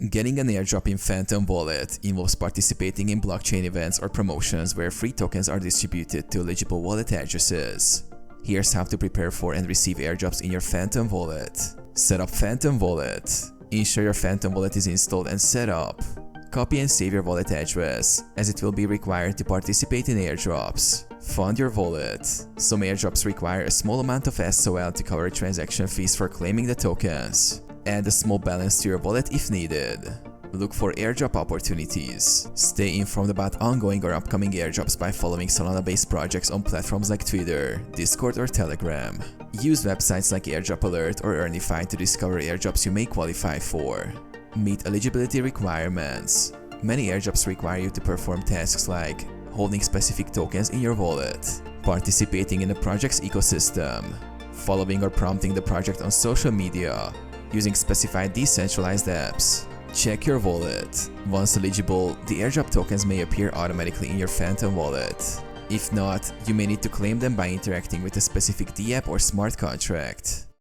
Getting an airdrop in Phantom Wallet involves participating in blockchain events or promotions where free tokens are distributed to eligible wallet addresses. Here's how to prepare for and receive airdrops in your Phantom Wallet. Set up Phantom Wallet. Ensure your Phantom Wallet is installed and set up. Copy and save your wallet address, as it will be required to participate in airdrops. Fund your wallet. Some airdrops require a small amount of SOL to cover transaction fees for claiming the tokens. Add a small balance to your wallet if needed. Look for airdrop opportunities. Stay informed about ongoing or upcoming airdrops by following Solana-based projects on platforms like Twitter, Discord, or Telegram. Use websites like Airdrop Alert or Earnify to discover airdrops you may qualify for. Meet eligibility requirements. Many airdrops require you to perform tasks like holding specific tokens in your wallet, participating in the project's ecosystem, following or prompting the project on social media, using specified decentralized apps. Check your wallet. Once eligible, the airdrop tokens may appear automatically in your Phantom Wallet. If not, you may need to claim them by interacting with a specific DApp or smart contract.